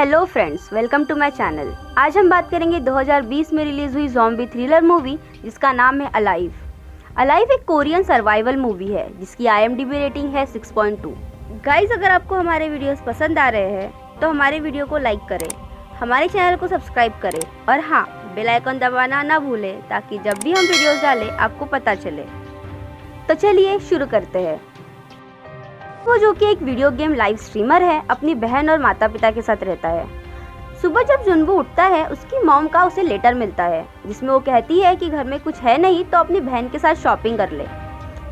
Hello friends, welcome to my channel. आज हम बात करेंगे 2020 में रिलीज हुई ज़ॉम्बी थ्रिलर मूवी जिसका नाम है अलाइव। अलाइव एक कोरियन सर्वाइवल मूवी है जिसकी IMDb रेटिंग है 6.2। गाइस, अगर आपको हमारे वीडियोस पसंद आ रहे हैं तो हमारे वीडियो को लाइक करें, हमारे चैनल को सब्सक्राइब करें और हाँ, बेल आइकन दबाना ना भूलें ताकि जब भी हम वीडियोस डालें आपको पता चले। तो चलिए शुरू करते हैं। वो जो कि एक वीडियो गेम लाइव स्ट्रीमर है, अपनी बहन और माता पिता के साथ रहता है। सुबह जब जुनवू उठता है, उसकी मॉम का उसे लेटर मिलता है जिसमें वो कहती है कि घर में कुछ है नहीं तो अपनी बहन के साथ शॉपिंग कर ले।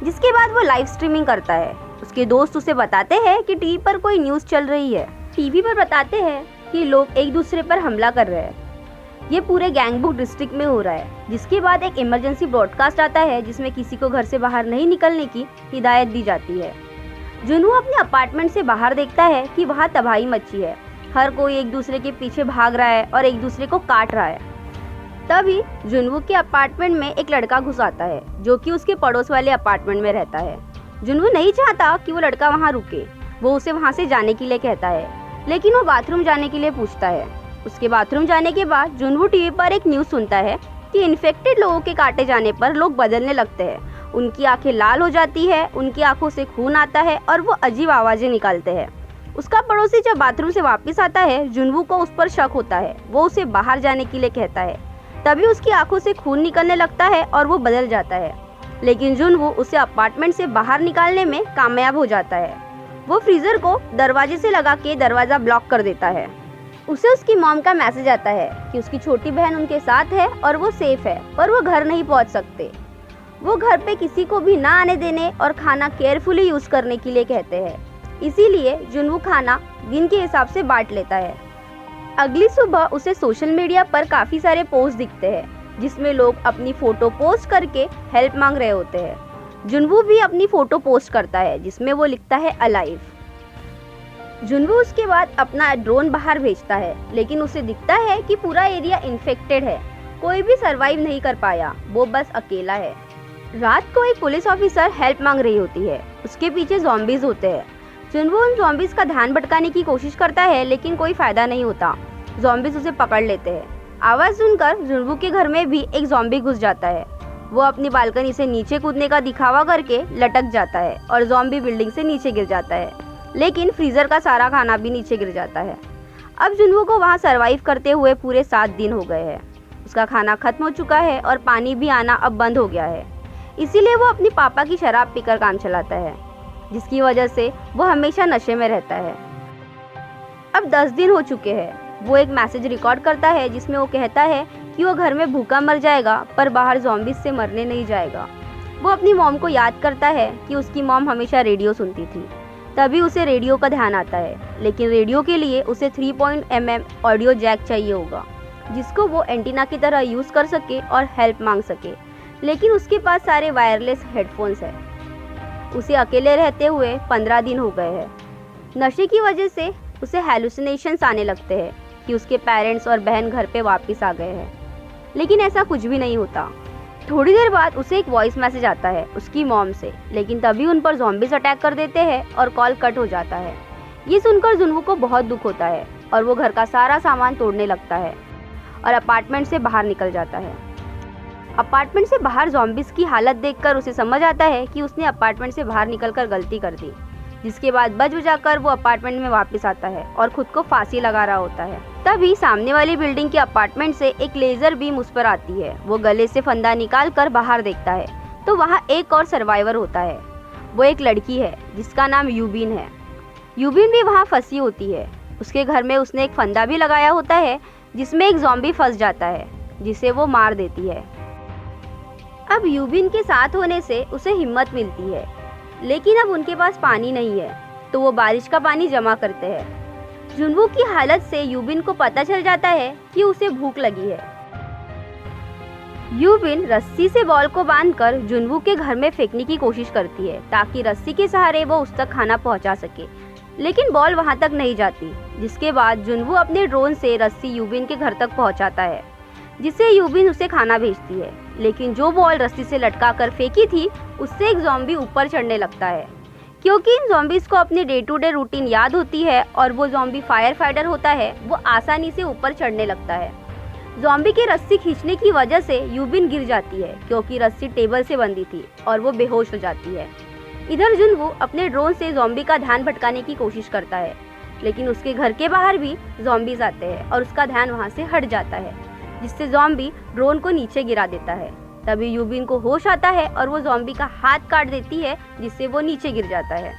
जिसके बाद वो लाइव स्ट्रीमिंग करता है। उसके दोस्त उसे बताते हैं कि टीवी पर कोई न्यूज़ चल रही है। टीवी पर बताते हैं कि लोग एक दूसरे पर हमला कर रहे हैं। ये पूरे गैंगबुक डिस्ट्रिक्ट में हो रहा है। जिसके बाद एक इमरजेंसी ब्रॉडकास्ट आता है जिसमें किसी को घर से बाहर नहीं निकलने की हिदायत दी जाती है। जुनवू अपने अपार्टमेंट से बाहर देखता है कि वहाँ तबाही मची है। हर कोई एक दूसरे के पीछे भाग रहा है और एक दूसरे को काट रहा है। तभी जुनवू के अपार्टमेंट में एक लड़का घुस आता है जो कि उसके पड़ोस वाले अपार्टमेंट में रहता है। जुनवू नहीं चाहता कि वो लड़का वहाँ रुके। वो उसे वहाँ से जाने के लिए कहता है, लेकिन वो बाथरूम जाने के लिए पूछता है। उसके बाथरूम जाने के बाद जुनवू टीवी पर एक न्यूज़ सुनता है कि इन्फेक्टेड लोगों के काटे जाने पर लोग बदलने लगते हैं। उनकी आंखें लाल हो जाती है, उनकी आंखों से खून आता है और वो अजीब आवाज़ें निकालते हैं। उसका पड़ोसी जब बाथरूम से वापस आता है, जुनवू को उस पर शक होता है। वो उसे बाहर जाने के लिए कहता है। तभी उसकी आंखों से खून निकलने लगता है और वो बदल जाता है। लेकिन जुनवू उसे अपार्टमेंट से बाहर निकालने में कामयाब हो जाता है। वो फ्रीजर को दरवाजे से लगा के दरवाज़ा ब्लॉक कर देता है। उसे उसकी मॉम का मैसेज आता है कि उसकी छोटी बहन उनके साथ है और वो सेफ है, पर वो घर नहीं पहुंच सकते। वो घर पे किसी को भी ना आने देने और खाना केयरफुली यूज़ करने के लिए कहते हैं। इसीलिए जुनवू खाना दिन के हिसाब से बांट लेता है। अगली सुबह उसे सोशल मीडिया पर काफ़ी सारे पोस्ट दिखते हैं जिसमें लोग अपनी फ़ोटो पोस्ट करके हेल्प मांग रहे होते हैं। जुनवू भी अपनी फ़ोटो पोस्ट करता है जिसमें वो लिखता है अलाइव। जुनवू उसके बाद अपना ड्रोन बाहर भेजता है, लेकिन उसे दिखता है कि पूरा एरिया इन्फेक्टेड है। कोई भी सरवाइव नहीं कर पाया, वो बस अकेला है। रात को एक पुलिस ऑफिसर हेल्प मांग रही होती है। उसके पीछे ज़ॉम्बीज़ होते हैं। जुनवू उन ज़ॉम्बीज़ का ध्यान भटकाने की कोशिश करता है, लेकिन कोई फ़ायदा नहीं होता। ज़ॉम्बीज़ उसे पकड़ लेते हैं। आवाज़ सुनकर जुनवू के घर में भी एक ज़ॉम्बी घुस जाता है। वो अपनी बालकनी से नीचे कूदने का दिखावा करके लटक जाता है और ज़ॉम्बी बिल्डिंग से नीचे गिर जाता है, लेकिन फ्रीज़र का सारा खाना भी नीचे गिर जाता है। अब जुनवू को वहाँ सर्वाइव करते हुए पूरे 7 दिन हो गए हैं। उसका खाना खत्म हो चुका है और पानी भी आना अब बंद हो गया है। इसीलिए वो अपनी पापा की शराब पीकर काम चलाता है, जिसकी वजह से वो हमेशा नशे में रहता है। अब 10 दिन हो चुके हैं। वो एक मैसेज रिकॉर्ड करता है जिसमें वो कहता है कि वो घर में भूखा मर जाएगा पर बाहर ज़ॉम्बीज़ से मरने नहीं जाएगा। वो अपनी मॉम को याद करता है कि उसकी मॉम हमेशा रेडियो सुनती थी। तभी उसे रेडियो का ध्यान आता है, लेकिन रेडियो के लिए उसे 3.mm ऑडियो जैक चाहिए होगा जिसको वो एंटीना की तरह यूज़ कर सके और हेल्प मांग सके। लेकिन उसके पास सारे वायरलेस हेडफोन्स हैं। उसे अकेले रहते हुए 15 दिन हो गए हैं। नशे की वजह से उसे हैलुसिनेशंस आने लगते हैं कि उसके पेरेंट्स और बहन घर पे वापस आ गए हैं, लेकिन ऐसा कुछ भी नहीं होता। थोड़ी देर बाद उसे एक वॉइस मैसेज आता है उसकी मॉम से, लेकिन तभी उन पर ज़ॉम्बीज़ अटैक कर देते हैं और कॉल कट हो जाता है। ये सुनकर जुनवू को बहुत दुख होता है और वो घर का सारा सामान तोड़ने लगता है और अपार्टमेंट से बाहर निकल जाता है। अपार्टमेंट से बाहर ज़ॉम्बीज़ की हालत देखकर उसे समझ आता है कि उसने अपार्टमेंट से बाहर निकलकर गलती कर दी। जिसके बाद बच बुझाकर वो अपार्टमेंट में वापस आता है और खुद को फांसी लगा रहा होता है। तभी सामने वाली बिल्डिंग के अपार्टमेंट से एक लेज़र बीम उस पर आती है। वो गले से फंदा निकाल कर बाहर देखता है तो वहाँ एक और सर्वाइवर होता है। वो एक लड़की है जिसका नाम यूबिन है। यूबिन भी वहाँ फंसी होती है। उसके घर में उसने एक फंदा भी लगाया होता है जिसमें एक ज़ॉम्बी फंस जाता है जिसे वो मार देती है। अब यूबिन के साथ होने से उसे हिम्मत मिलती है, लेकिन अब उनके पास पानी नहीं है तो वो बारिश का पानी जमा करते हैं। जुनवू की हालत से यूबिन को पता चल जाता है कि उसे भूख लगी है। यूबिन रस्सी से बॉल को बांधकर जुनवू के घर में फेंकने की कोशिश करती है ताकि रस्सी के सहारे वो उस तक खाना पहुंचा सके, लेकिन बॉल वहां तक नहीं जाती। जिसके बाद जुनवू अपने ड्रोन से रस्सी यूबिन के घर तक पहुंचाता है, जिससे यूबिन उसे खाना भेजती है। लेकिन जो बॉल रस्सी से लटका कर फेंकी थी उससे एक ज़ॉम्बी ऊपर चढ़ने लगता है। क्योंकि इन ज़ॉम्बीज को अपनी डे टू डे रूटीन याद होती है और वो ज़ॉम्बी फायर फाइटर होता है, वो आसानी से ऊपर चढ़ने लगता है। ज़ॉम्बी की रस्सी खींचने की वजह से यूबिन गिर जाती है क्योंकि रस्सी टेबल से बंधी थी और वो बेहोश हो जाती है। इधर जुनवो अपने ड्रोन से ज़ॉम्बी का ध्यान भटकाने की कोशिश करता है, लेकिन उसके घर के बाहर भी ज़ॉम्बीज आते हैं और उसका ध्यान वहाँ से हट जाता है, जिससे ज़ॉम्बी ड्रोन को नीचे गिरा देता है। तभी यूबिन को होश आता है और वो ज़ॉम्बी का हाथ काट देती है, जिससे वो नीचे गिर जाता है।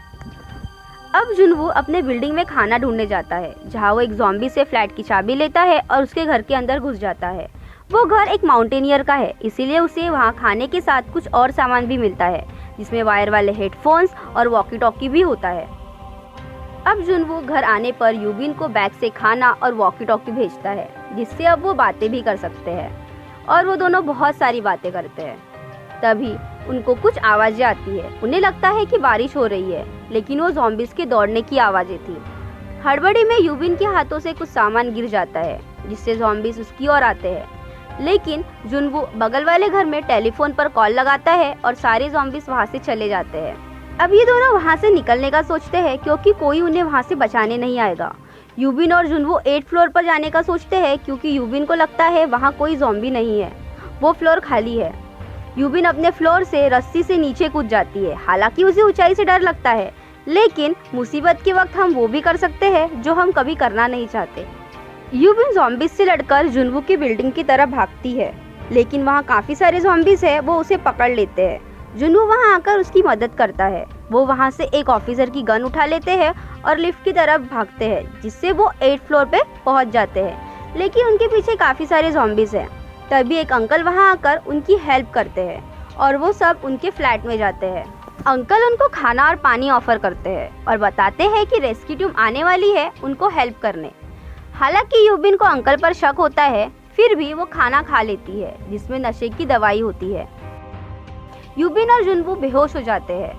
अब जुनवो अपने बिल्डिंग में खाना ढूंढने जाता है, जहाँ वो एक ज़ॉम्बी से फ्लैट की चाबी लेता है और उसके घर के अंदर घुस जाता है। वो घर एक माउंटेनियर का है, इसीलिए उसे वहाँ खाने के साथ कुछ और सामान भी मिलता है, जिसमें वायर वाले हेडफोन्स और वॉकी टॉकी भी होता है। अब जुनवो घर आने पर यूबिन को बैग से खाना और वॉकी टॉकी भेजता है, जिससे अब वो बातें भी कर सकते हैं और वो दोनों बहुत सारी बातें करते हैं। तभी उनको कुछ आवाज़ें आती है। उन्हें लगता है कि बारिश हो रही है, लेकिन वो ज़ॉम्बीज के दौड़ने की आवाज़ें थी। हड़बड़ी में यूबिन के हाथों से कुछ सामान गिर जाता है, जिससे ज़ॉम्बीज उसकी ओर आते हैं। लेकिन जुनवो बगल वाले घर में टेलीफोन पर कॉल लगाता है और सारे ज़ॉम्बीज वहाँ से चले जाते हैं। अब ये दोनों वहाँ से निकलने का सोचते हैं क्योंकि कोई उन्हें वहाँ से बचाने नहीं आएगा। यूबिन और जुनवो 8th फ्लोर पर जाने का सोचते हैं क्योंकि यूबिन को लगता है वहाँ कोई ज़ॉम्बी नहीं है, वो फ्लोर खाली है। यूबिन अपने फ्लोर से रस्सी से नीचे कूद जाती है। हालांकि उसे ऊंचाई से डर लगता है, लेकिन मुसीबत के वक्त हम वो भी कर सकते हैं जो हम कभी करना नहीं चाहते। यूबिन ज़ॉम्बीज से लड़कर जुनवो की बिल्डिंग की तरफ भागती है, लेकिन वहाँ काफ़ी सारे ज़ॉम्बीज है, वो उसे पकड़ लेते हैं। जुनवो वहाँ आकर उसकी मदद करता है। वो वहाँ से एक ऑफिसर की गन उठा लेते हैं और लिफ्ट की तरफ भागते हैं, जिससे वो 8th फ्लोर पे पहुँच जाते हैं, लेकिन उनके पीछे काफ़ी सारे ज़ॉम्बीज हैं। तभी एक अंकल वहाँ आकर उनकी हेल्प करते हैं और वो सब उनके फ्लैट में जाते हैं। अंकल उनको खाना और पानी ऑफर करते हैं और बताते हैं कि रेस्क्यू टीम आने वाली है उनको हेल्प करने। हालांकि यूबिन को अंकल पर शक होता है, फिर भी वो खाना खा लेती है जिसमें नशे की दवाई होती है। यूबिन और जुनवो बेहोश हो जाते हैं।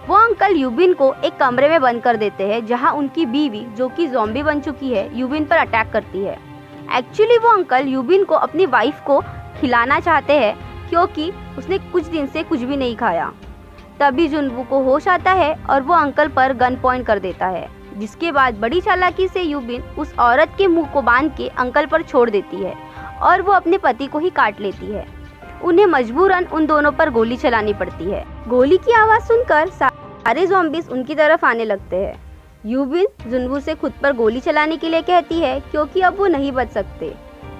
वो अंकल यूबिन को एक कमरे में बंद कर देते हैं, जहां उनकी बीवी, जो कि ज़ॉम्बी बन चुकी है, यूबिन पर अटैक करती है। एक्चुअली वो अंकल यूबिन को अपनी वाइफ को खिलाना चाहते हैं क्योंकि उसने कुछ दिन से कुछ भी नहीं खाया। तभी जुनवो को होश आता है और वो अंकल पर गन पॉइंट कर देता है, जिसके बाद बड़ी चालाकी से यूबिन उस औरत के मुंह को बांध के अंकल पर छोड़ देती है और वो अपने पति को ही काट लेती है। उन्हें मजबूरन उन दोनों पर गोली चलानी पड़ती है। गोली की आवाज़ सुनकर सारे ज़ॉम्बीज उनकी तरफ आने लगते हैं। यूबिन जुनवो से खुद पर गोली चलाने के लिए कहती है क्योंकि अब वो नहीं बच सकते।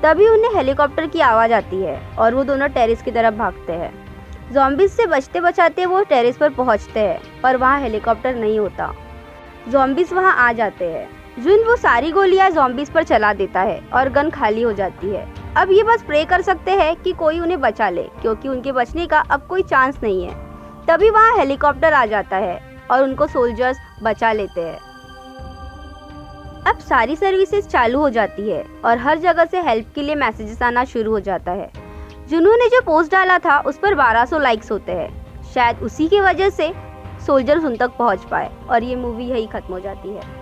तभी उन्हें हेलीकॉप्टर की आवाज़ आती है और वो दोनों टेरेस की तरफ भागते हैं। ज़ॉम्बीज से बचते बचाते वो टेरेस पर पहुंचते हैं, पर वहाँ हेलीकॉप्टर नहीं होता। ज़ॉम्बीज वहाँ आ जाते हैं। जुनवो सारी गोलियां ज़ॉम्बीज पर चला देता है और गन खाली हो जाती है। अब ये बस प्रे कर सकते हैं कि कोई उन्हें बचा ले, क्योंकि उनके बचने का अब कोई चांस नहीं है। तभी वहाँ हेलीकॉप्टर आ जाता है और उनको सोल्जर्स बचा लेते हैं। अब सारी सर्विसेज चालू हो जाती है और हर जगह से हेल्प के लिए मैसेजेस आना शुरू हो जाता है। जुनू ने जो पोस्ट डाला था उस पर 1200 लाइक्स होते हैं। शायद उसी की वजह से सोल्जर्स उन तक पहुंच पाए और ये मूवी यही खत्म हो जाती है।